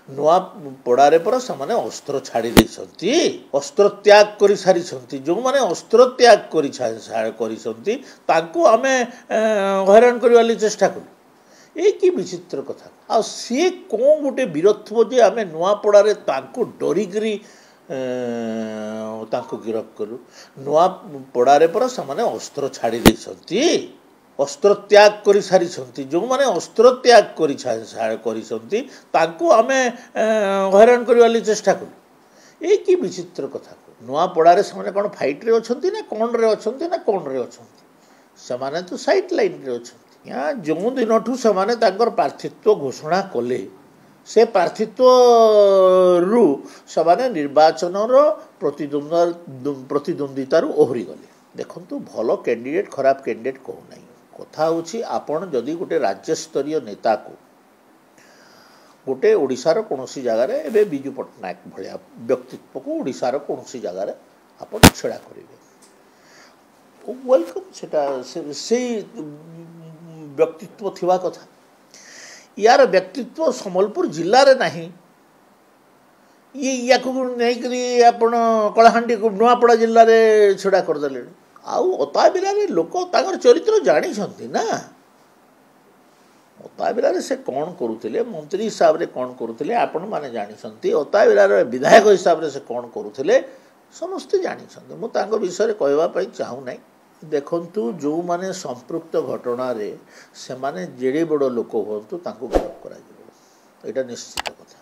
नुआ पड़ारे पर से अस्त्र छाड़ी अस्त्र त्याग कर सारी जो मैंने अस्त्र त्याग आमे हैरान करने चेष्टा कलु ये कि विचित्र कथा आ सी कौन गोटे वीरत्व जे आमे नुआ पड़ारे डरिकी गिरफ कलु नुआ पड़ारे पर से अस्त्र छाड़ी अस्त्र त्याग कर सारी जो मैंने अस्त्र त्याग आमे हैरान करने चेष्टा कलु ये कि विचित्र कथा नुआ पड़ारे से कौन फाइट रे अच्छी ना कौन रे अच्छी ना कौन रे अच्छे तो साइड लाइन रे अच्छा जो दिन ठू से प्रार्थित्व घोषणा कले से प्रार्थित्व रु से निर्वाचन प्रतिद्वंदितार ओहरी गले देखु भल कैंडिडेट खराब कैंडिडेट कहूना कथा हूँ आपण जदि गोटे राज्यस्तरीय नेता को गोटे ओडिशार कौन जगार ए विजु पट्टनायक भाया व्यक्तित्व को ओडिशार कौन जगार आप छेड़ा करेंगे वेलकम से व्यक्तित्व थिवा कथा यार व्यक्तित्व सम्बलपुर जिले में नहीं ये या नहीं आप कलाहांडी को नुआपड़ा जिले में छेड़ा करदे आताबिला लोक चरित्र जानी ना अताबिला से कौन करुले मंत्री हिसाब से कौन करुले आपण मैंने जानी अताबिला विधायक हिसाब से कौन करुले समस्ते जानी मुझे विषय कहवाई चाहूना देखु जो माने संपृक्त घटना रे से माने जेड़े बड़ लोक हूँ गिरफ कर निश्चित कथा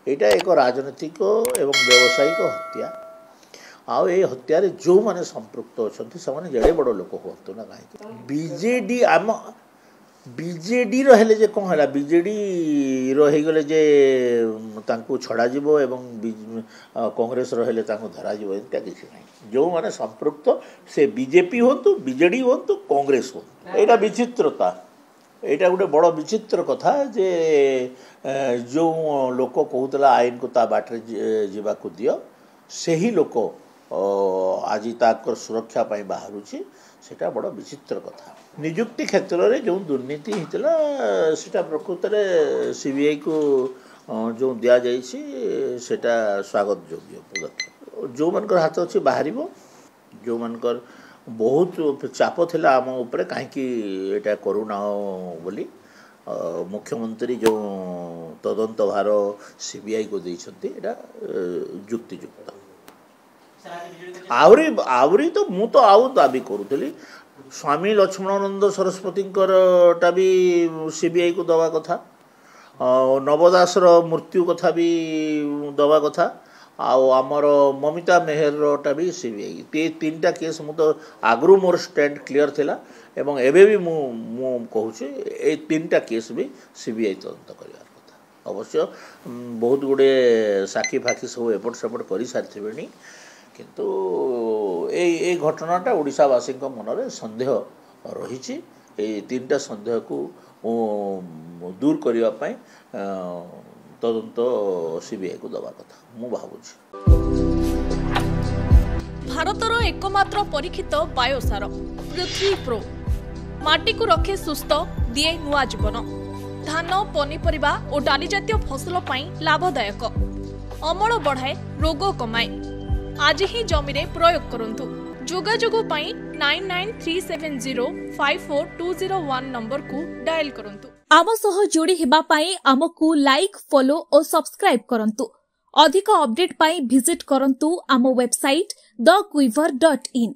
यहाँ एक राजनीतिक एवं व्यावसायिक हत्या आउ ये हत्यार जो माने संपृक्त अच्छा से जेड़े बड़ लोक हूँ ना कहीं बीजेडी आम बीजेडी रहे जे कौन है बीजेडी रहीगले जे छड़ा जीवो एवं कांग्रेस रहे धरा जीवो इनका किसी ना जो माने संपृक्त से बीजेपी हो बीजेडी हो कांग्रेस हो यहाँ विचित्रता यहाँ गोटे बड़ विचित्र कथा जे जो लोक कहूला आईन को ता बाटे जावाक दियो से ही लोक आज ताकर सुरक्षा पाई बाहरुची सेटा बड़ विचित्र कथा नियुक्ति क्षेत्र में जो दुर्नीति होता सेटा प्रकृत में सीबीआई को जो दि जाटा स्वागत योग्य पदक्षेप जो मन हाथ अच्छी बाहर जो मन बहुत चाप थिला आम उपरे कहीं करूना बोली मुख्यमंत्री जो तदंत भार सीबीआई को देते युक्तियुक्त आवरी तो मु तो आउ दाबी करूली स्वामी लक्ष्मणानंद सरस्वती भी सीबीआई को दवा कथा नवदासर मृत्यु कथा भी दवा कथा आमर ममिता मेहर भी सीबीआई तीन टा केस मु तो आगु मोर स्टैंड क्लियर थिला एवं एबे भी मु कहूँ ए तीन टा केस भी सीबीआई तदंत कर अवश्य बहुत गुड़े साक्षी फाक्षी सब एपट सेपट कर सारी किंतु ए घटनाटा ओडिशावासी मन में सन्देह रही तीन टा सन्देह को दूर करने तदंत सीबीआई को दवा कथा मु भावुछि भारतर एकमात्र परीक्षित बायोसार पृथ्वी प्रो माटी को रखे सुस्थ दिए नुआ जीवन धान पनीपरिबा और डाली जातीय फसल पाई लाभदायक अमल बढ़ाए रोग कमाए आज ही जमी रे प्रयोग करंतु जोगाजोगो पाई 9937054201 नंबर को डायल करंतु आम सह जोड़ी हेबा पाई आमको लाइक फॉलो और सब्सक्राइब करंतु अधिक अपडेट पाई विजिट करंतु आम वेबसाइट thequiver.in